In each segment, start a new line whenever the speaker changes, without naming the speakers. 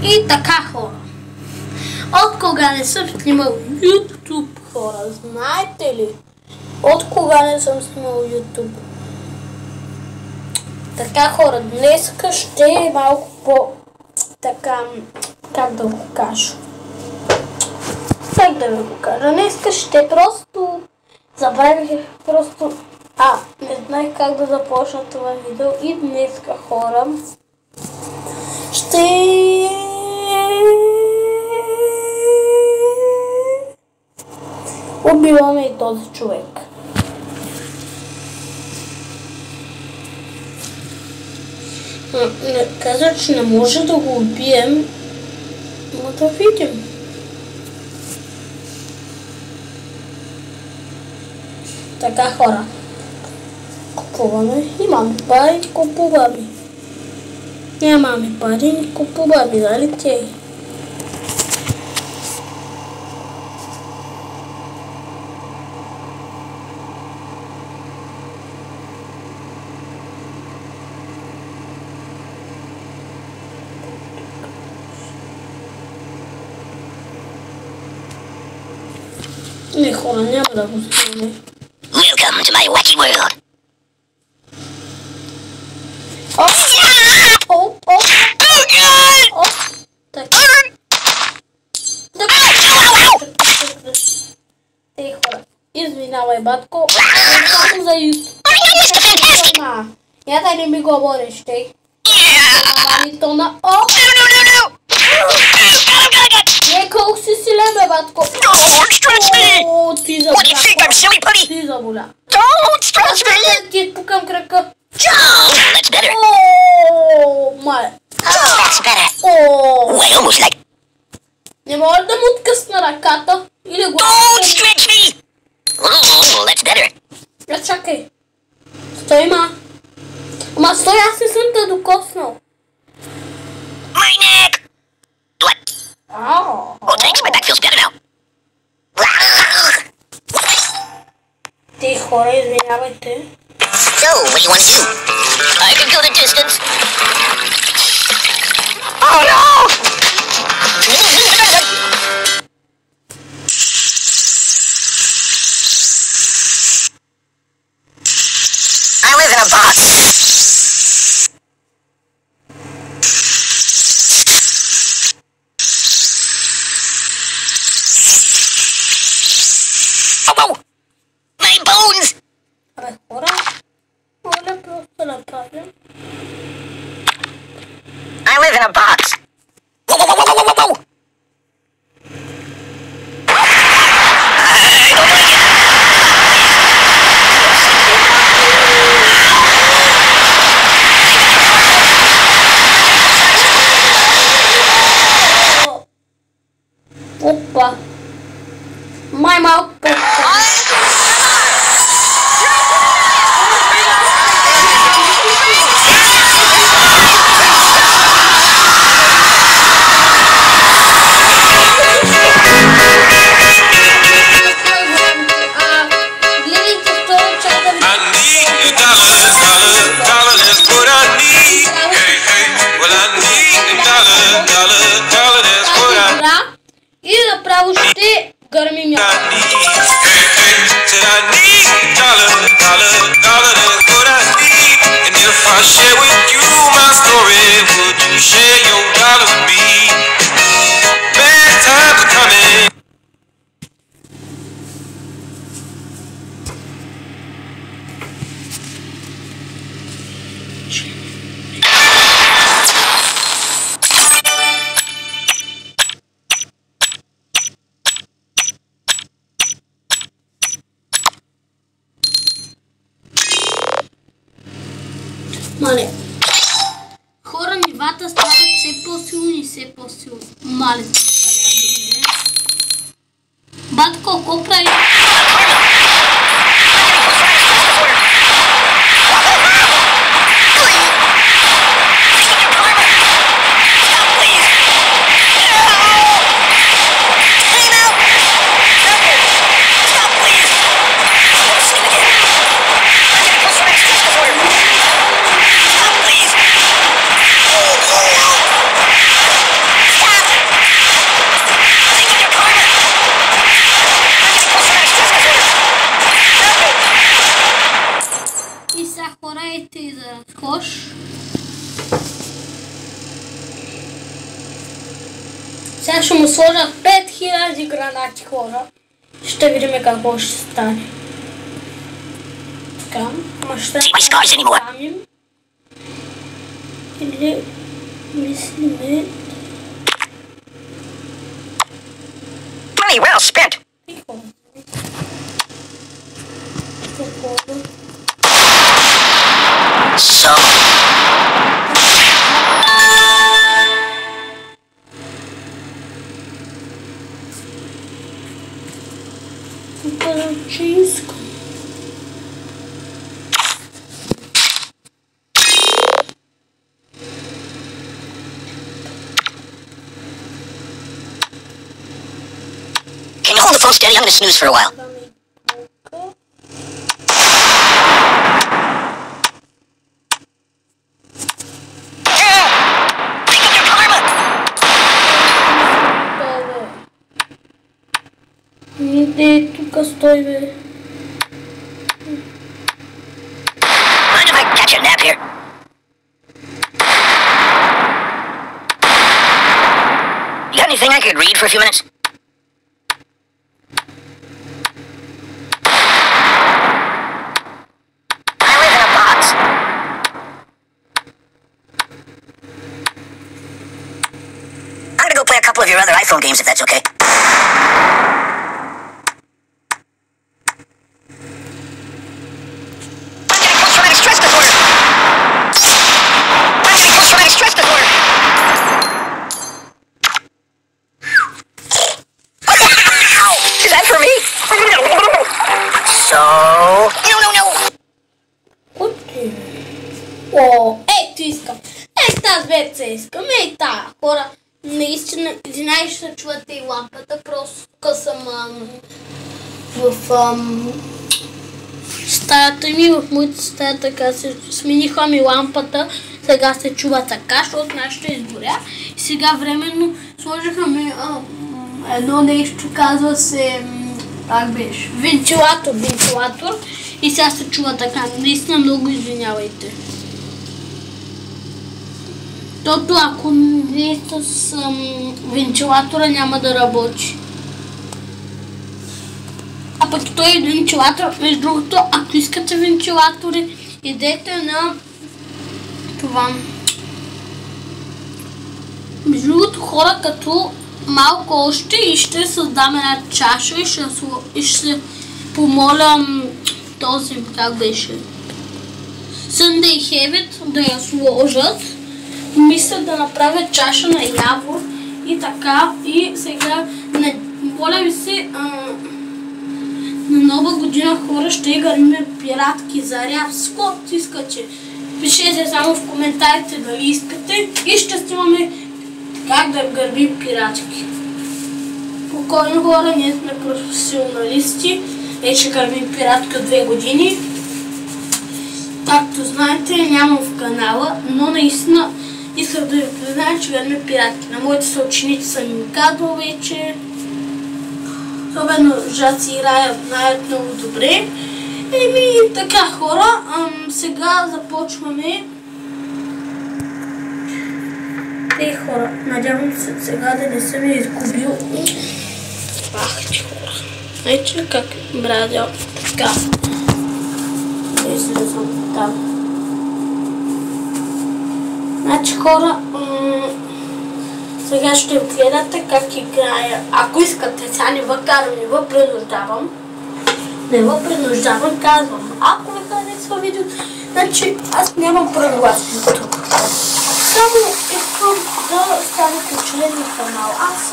И така, хора. От кога не съм снимал YouTube, хора, знаете ли? От кога не съм снимал YouTube? Така, хора, днеска ще е малко по... така... как да го кажа? Как да ви го кажа? Днеска ще просто... забравих просто... не знаех как да започна това видео и днеска, хора, ще... убиваме и този човек. Каза, че не може да го убием, но да видим. Така, хора. Купуваме. Имаме пари, купуваме. Нямаме пари, купуваме, дали те? Не, хора, няма да го снимаме.
Welcome to my wacky world.
Ей, хора, извинявай, батко. Само за YouTube. Я да не ми говориш, тей. Тона. Не, колко си силен, бе, батко.
Don't stretch me!
Ти заболя.
What do you think? I'm silly putty?
Ти заболя.
Don't stretch me!
Ти пукам крака.
That's better.
Мале.
That's better. Well, almost like...
Не може да му откъсна ръката или го...
Don't stretch me! That's better.
Чакай. Стой, ма. Ама стой, аз не съм те докоснал.
My neck! What? Oh, thanks. My back feels better now.
Ти, хора, извинявайте.
So, what do you want to do? I can go the distance. Oh no! I live in a box. Oh, my bones!
Абе, хора, моля просто направим.
I live in a box. Whoa, whoa, whoa, whoa, whoa, whoa, whoa! I don't like it.
Опа. Май малко петка. И направо ще гърмим Мале. Хора, нивата стават все по-силни и все по-силни. Мале. Батко, какво прави? Сега ще му сложат 5000 гранати, хора. Ще видим какво ще стане. Така, ще камим. Или мислиме...
Money well spent. So.
Палачинско.
Can you hold the phone steady? I'm gonna snooze for a while. Pick up your karma!
Иде тук, стой, бе.
Mind if I catch a nap here? You got anything I could read for a few minutes? I live in a box. I'm gonna go play a couple of your other iPhone games if that's okay.
О, ето искам. Ей тази ветца искам. Ей тая. Хора, наистина, извинай, ще чувате и лампата. Просто тук съм в стаята ми, в моята стая, така се смениха ми лампата. Сега се чува така, защото нашата изгоря. И сега временно сложиха ми едно нещо, казва се, как беше, вентилатор. И сега се чува така. Наистина много извинявайте. Защото ако не с вентилатора няма да работи. А пък той е вентилатор, между другото, ако искате вентилатори, идете на това. Между другото, хора, като малко още и ще създам една чаша и ще помоля този, как беше, Sunday Habit да я сложат. Мисля да направя чаша на Явор и така. И сега, моля ви се, на нова година, хора, ще гърмим пиратки за рябско. Искате, пишете само в коментарите дали искате и ще снимаме как да гърмим пиратки. Спокойно, хора, ние сме професионалисти. Вече гърмим пиратка 2 години. Както знаете, нямам в канала, но наистина исках да ви призная, че гърмим пиратки. На моите съученици съм им казвал вече. Особено жаци и Рая знаят много добре. Еми така, хора, сега започваме. Ей, хора, надявам се сега да не съм я изгубил. Ах, че хора. Ето как брадя. Така. Да излезам там. Значи, хора, сега ще гледате как играя. Ако искате, сега не ви карам, не ви принуждавам. Не ви принуждавам, казвам. Ако ви харесва видеото, значи аз нямам правила с YouTube. Само искам да станете член на канала. Аз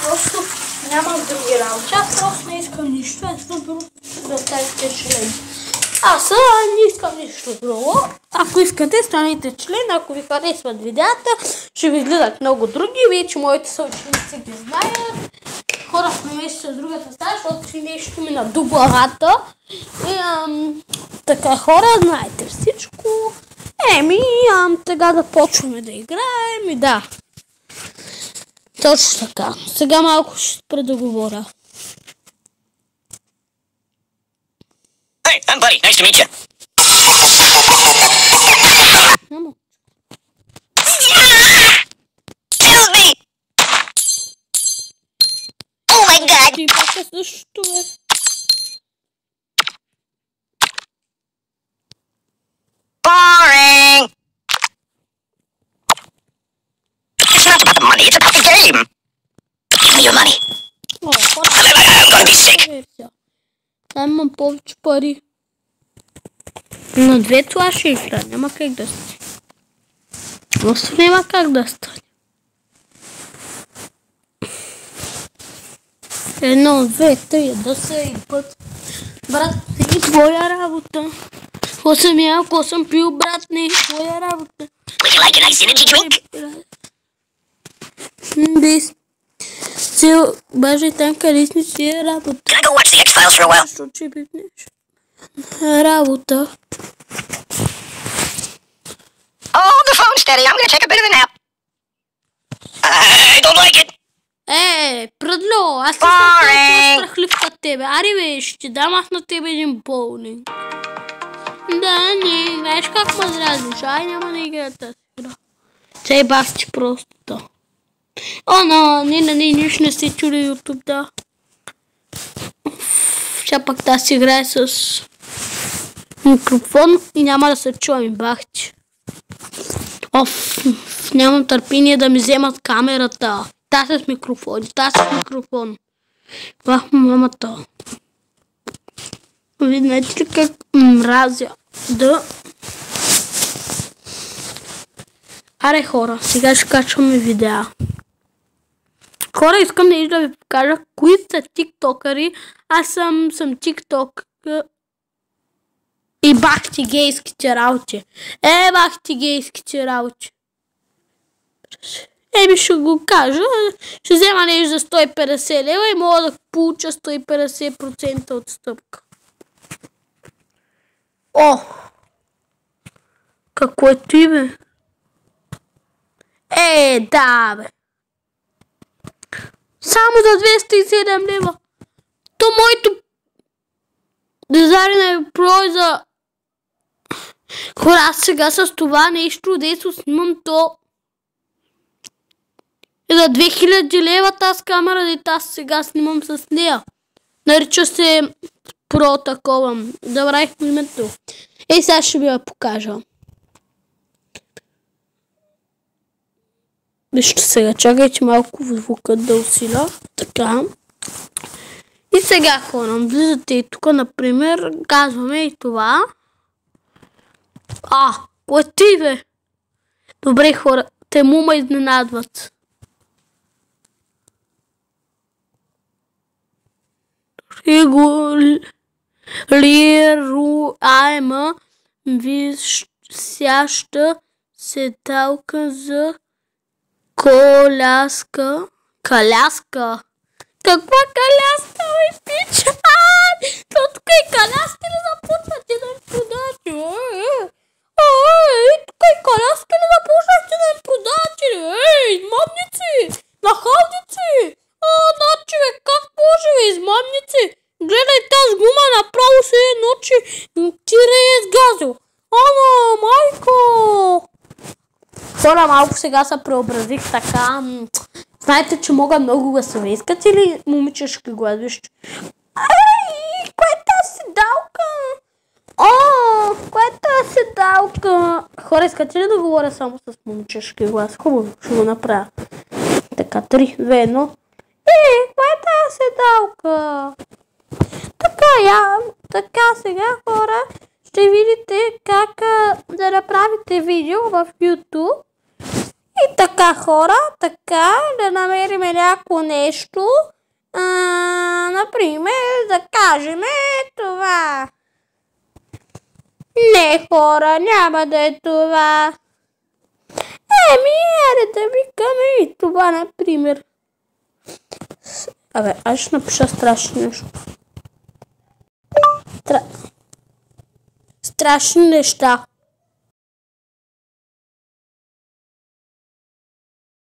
просто нямам други работи. Аз просто не искам нищо. Аз искам да станете член. Аз не искам нищо друго. Ако искате, станете член. Ако ви харесват видеята, ще ви изгледат много други. Вече моите съученици ги знаят. Хора, премести се с другата стая, защото си нещо ми наду главата. И така, хора, знаете всичко. Еми, сега да почваме да играем и да. Точно така. Сега малко ще спра да говоря.
Hey, I'm Buddy. Nice to meet you. Excuse me.
ти пака същото, бе.
Boring! It's not about the money, it's about the game! Give me your money! I'm gonna be sick!
Дай имам повече пари. На 2 това ще игра, няма как да стане. Просто няма как да стане. 1, 2, 3, да се и път. Брат, не е твоя работа. Какво съм ял, какво съм пил, брат, не е твоя работа.
Would you like a nice energy drink?
Без цел, баже там къде си е работа.
Can I go watch the X-Files for a while?
Защо че бивнеш? Работа.
Hold the phone steady, I'm gonna take a bit of a nap. I don't like it!
Пръдло, аз не съм толкова страхлив като тебе. Ари бе, ще ти дам аз на тебе един боулинг. Да, не, знаеш как ме дразниш, ай няма да играя тази игра. Цей бас ти просто, да. О, но, не, нищо не се чули YouTube, да. Сега пак да си играе с микрофон и няма да се чувам, бах ти. Нямам търпение да ми вземат камерата. Та с микрофон. Бах, мамата. Видите ли как мразя да... Аре хора, сега ще качваме видеа. Хора, искам да ви покажа кои са тиктокъри. Аз съм тикток. И бах ти гейските работи. Бах ти гейските работи. Ще го кажа. Ще взема нещо за 150 лева и мога да получа 150% отстъпка. Какво е ти, бе? Да, бе. Само за 207 лева. То моето дизайна е про за... Хора, аз сега с това нещо, дето снимам то за 2000 лева тази камера, дето аз сега снимам с нея. Нарича се про такова. Забравих името. Сега ще ви я покажа. Вижте сега, чакайте малко звука да усиля. Така. И сега хора, влизате и тук, например, казваме и това. Кое ти, бе? Добре хора, те му ме изненадват. Регулируема висяща седалка за коляска. Каляска? Каква каляска, бе, пича? То тук е каляска ли започнахте да ми продавате? Тук е каляска ли започнахте да ми продавате? Измамници! Нахалници! Да, човек, как може, бе, измамници? Гледай тази гума, направо се едно, че ти е сгазил. Майко! Хора, малко сега се преобразих така. Знаете, че мога много гласове. Искате ли момичешки глас? Вижте. Кое е тази седалка? Кое е тази седалка? Хора, искате ли да говоря само с момичешки глас? Хубаво, ще го направя. Така, 3, 2, 1. Кое е тази седалка? Така сега, хора, ще видите как да направите видео в YouTube. И така, хора, така да намерим някакво нещо. Например, да кажем това. Не, хора, няма да е това. Да викаме и това, например. Аз ще напиша страшно нещо. Страшни неща.